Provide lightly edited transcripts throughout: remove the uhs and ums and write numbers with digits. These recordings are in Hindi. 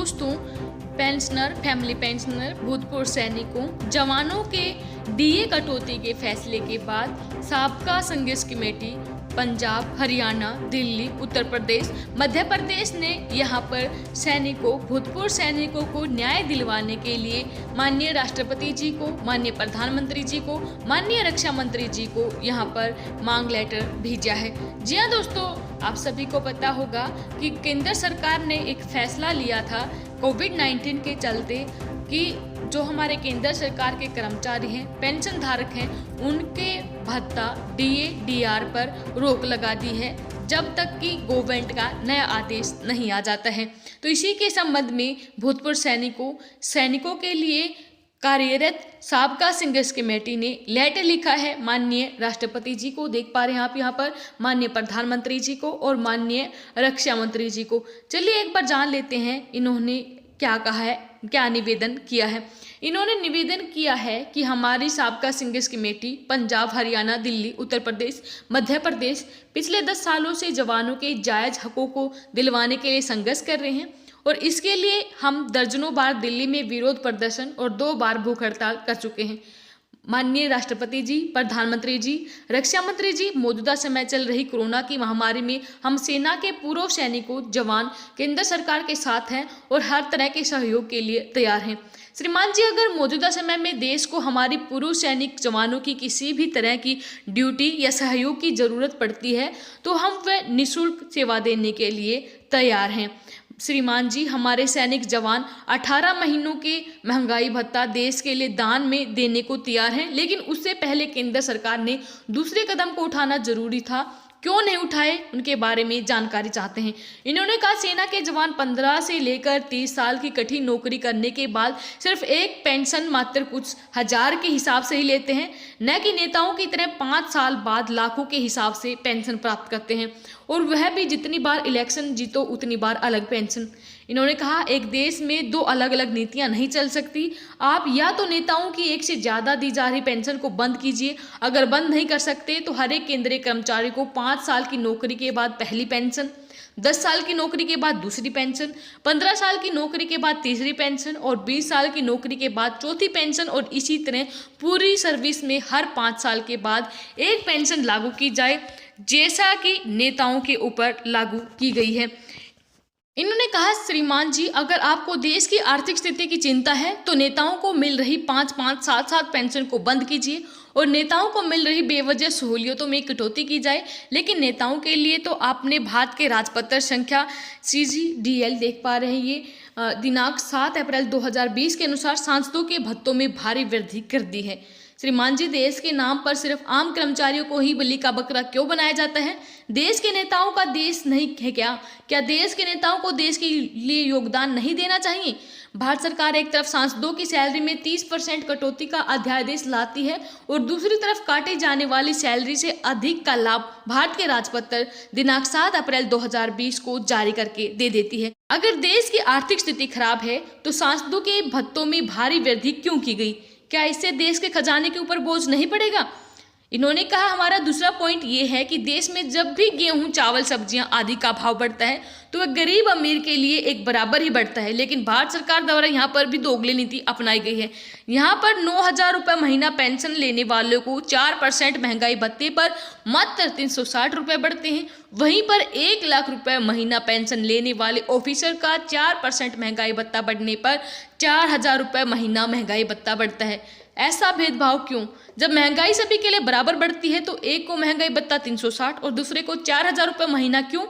दोस्तों, पेंशनर, फैमिली पेंशनर, भूतपूर्व सैनिकों, जवानों के डीए कटौती के फैसले के बाद साबका संघर्ष कमेटी पंजाब, हरियाणा, दिल्ली, उत्तर प्रदेश, मध्य प्रदेश ने यहाँ पर सैनिकों, भूतपूर्व सैनिकों को न्याय दिलवाने के लिए माननीय राष्ट्रपति जी को, माननीय प्रधानमंत्री जी को, माननीय रक्षा मंत्री जी को यहाँ पर मांग लेटर भेजा है। जी हाँ दोस्तों, आप सभी को पता होगा कि केंद्र सरकार ने एक फैसला लिया था कोविड-19 के चलते कि जो हमारे केंद्र सरकार के कर्मचारी हैं, पेंशन धारक हैं, उनके भत्ता डीए डीआर पर रोक लगा दी है जब तक कि गवर्नमेंट का नया आदेश नहीं आ जाता है। तो इसी के संबंध में भूतपूर्व सैनिकों के लिए कार्यरत साबका संघर्ष कमेटी ने लेटर लिखा है माननीय राष्ट्रपति जी को, देख पा रहे हैं आप यहाँ पर, माननीय प्रधानमंत्री जी को और माननीय रक्षा मंत्री जी को। चलिए एक बार जान लेते हैं इन्होंने क्या कहा है, क्या निवेदन किया है। इन्होंने निवेदन किया है कि हमारी साबका संघर्ष कमेटी पंजाब, हरियाणा, दिल्ली, उत्तर प्रदेश, मध्य प्रदेश पिछले 10 सालों से जवानों के जायज हकों को दिलवाने के लिए संघर्ष कर रहे हैं और इसके लिए हम दर्जनों बार दिल्ली में विरोध प्रदर्शन और 2 बार भूख हड़ताल कर चुके हैं। माननीय राष्ट्रपति जी, प्रधानमंत्री जी, रक्षा मंत्री जी, मौजूदा समय चल रही कोरोना की महामारी में हम सेना के पूर्व सैनिकों, जवान केंद्र सरकार के साथ हैं और हर तरह के सहयोग के लिए तैयार हैं। श्रीमान जी, अगर मौजूदा समय में देश को हमारी पूर्व सैनिक जवानों की किसी भी तरह की ड्यूटी या सहयोग की जरूरत पड़ती है तो हम वह निःशुल्क सेवा देने के लिए तैयार हैं। श्रीमान जी, हमारे सैनिक जवान 18 महीनों के महंगाई भत्ता देश के लिए दान में देने को तैयार हैं, लेकिन उससे पहले केंद्र सरकार ने दूसरे कदम को उठाना जरूरी था। क्यों नहीं उठाए, उनके बारे में जानकारी चाहते हैं। इन्होंने कहा सेना के जवान 15 से लेकर 30 साल की कठिन नौकरी करने के बाद सिर्फ एक पेंशन मात्र कुछ हजार के हिसाब से ही लेते हैं, न कि नेताओं की तरह 5 साल बाद लाखों के हिसाब से पेंशन प्राप्त करते हैं, और वह भी जितनी बार इलेक्शन जीतो उतनी बार अलग पेंशन। इन्होंने कहा एक देश में 2 अलग अलग नीतियां नहीं चल सकती। आप या तो नेताओं की एक से ज़्यादा दी जा रही पेंशन को बंद कीजिए, अगर बंद नहीं कर सकते तो हर एक केंद्रीय कर्मचारी को 5 साल की नौकरी के बाद पहली पेंशन, 10 साल की नौकरी के बाद दूसरी पेंशन, 15 साल की नौकरी के बाद तीसरी पेंशन और 20 साल की नौकरी के बाद चौथी पेंशन, और इसी तरह पूरी सर्विस में हर 5 साल के बाद एक पेंशन लागू की जाए, जैसा कि नेताओं के ऊपर लागू की गई है। इन्होंने कहा श्रीमान जी, अगर आपको देश की आर्थिक स्थिति की चिंता है तो नेताओं को मिल रही 5-5, 7-7 पेंशन को बंद कीजिए और नेताओं को मिल रही बेवजह सहूलियतों में कटौती की जाए। लेकिन नेताओं के लिए तो आपने भारत के राजपत्र संख्या CGDL देख पा रहे हैं, ये दिनांक 7 अप्रैल 2020 के अनुसार सांसदों के भत्तों में भारी वृद्धि कर दी है। श्रीमान जी, देश के नाम पर सिर्फ आम कर्मचारियों को ही बलि का बकरा क्यों बनाया जाता है? देश के नेताओं का देश नहीं है क्या देश के नेताओं को देश के लिए योगदान नहीं देना चाहिए? भारत सरकार एक तरफ सांसदों की सैलरी में 30% कटौती का अध्यादेश लाती है और दूसरी तरफ काटे जाने वाली सैलरी से अधिक का लाभ भारत के राजपत्र दिनांक 7 अप्रैल 2020 को जारी करके दे देती है। अगर देश की आर्थिक स्थिति खराब है तो सांसदों के भत्तों में भारी वृद्धि क्यों की गई? क्या इससे देश के खजाने के ऊपर बोझ नहीं पड़ेगा? इन्होंने कहा हमारा दूसरा पॉइंट ये है कि देश में जब भी गेहूं, चावल, सब्जियां आदि का भाव बढ़ता है तो वह गरीब अमीर के लिए एक बराबर ही बढ़ता है, लेकिन भारत सरकार द्वारा यहाँ पर भी दोगली नीति अपनाई गई है। यहाँ पर 9,000 रुपये महीना पेंशन लेने वालों को 4% महंगाई भत्ते पर मात्र 360 रुपये बढ़ते हैं, वहीं पर 1 लाख रुपये महीना पेंशन लेने वाले ऑफिसर का 4% महंगाई भत्ता बढ़ने पर 4,000 रुपये महीना महंगाई भत्ता बढ़ता है। ऐसा भेदभाव क्यों? जब महंगाई सभी के लिए बराबर बढ़ती है तो एक को महंगाई भत्ता 360 और दूसरे को 4,000 रुपये महीना क्यों?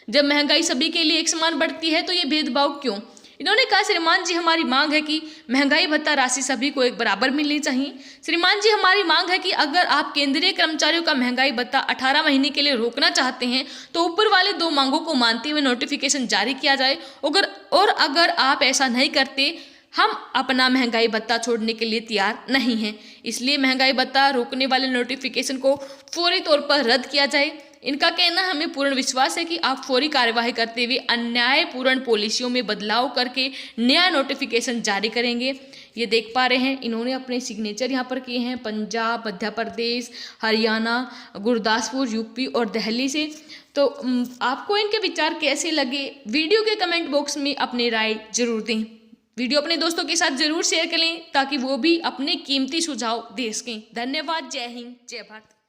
जब महंगाई सभी के लिए एक समान बढ़ती है तो ये भेदभाव क्यों? इन्होंने कहा श्रीमान जी, हमारी मांग है कि महंगाई भत्ता राशि सभी को एक बराबर मिलनी चाहिए। श्रीमान जी, हमारी मांग है कि अगर आप केंद्रीय कर्मचारियों का महंगाई भत्ता 18 महीने के लिए रोकना चाहते हैं तो ऊपर वाले 2 मांगों को मानते हुए नोटिफिकेशन जारी किया जाए, अगर आप ऐसा नहीं करते हम अपना महंगाई भत्ता छोड़ने के लिए तैयार नहीं हैं। इसलिए महंगाई भत्ता रोकने वाले नोटिफिकेशन को फौरी तौर पर रद्द किया जाए। इनका कहना है, हमें पूर्ण विश्वास है कि आप फौरी कार्यवाही करते हुए अन्यायपूर्ण पॉलिसियों में बदलाव करके नया नोटिफिकेशन जारी करेंगे। ये देख पा रहे हैं, इन्होंने अपने सिग्नेचर यहाँ पर किए हैं पंजाब, मध्य प्रदेश, हरियाणा, गुरदासपुर, यूपी और दिल्ली से। तो आपको इनके विचार कैसे लगे, वीडियो के कमेंट बॉक्स में अपनी राय जरूर दें। वीडियो अपने दोस्तों के साथ जरूर शेयर करें ताकि वो भी अपने कीमती सुझाव दे सकें। धन्यवाद। जय हिंद, जय भारत।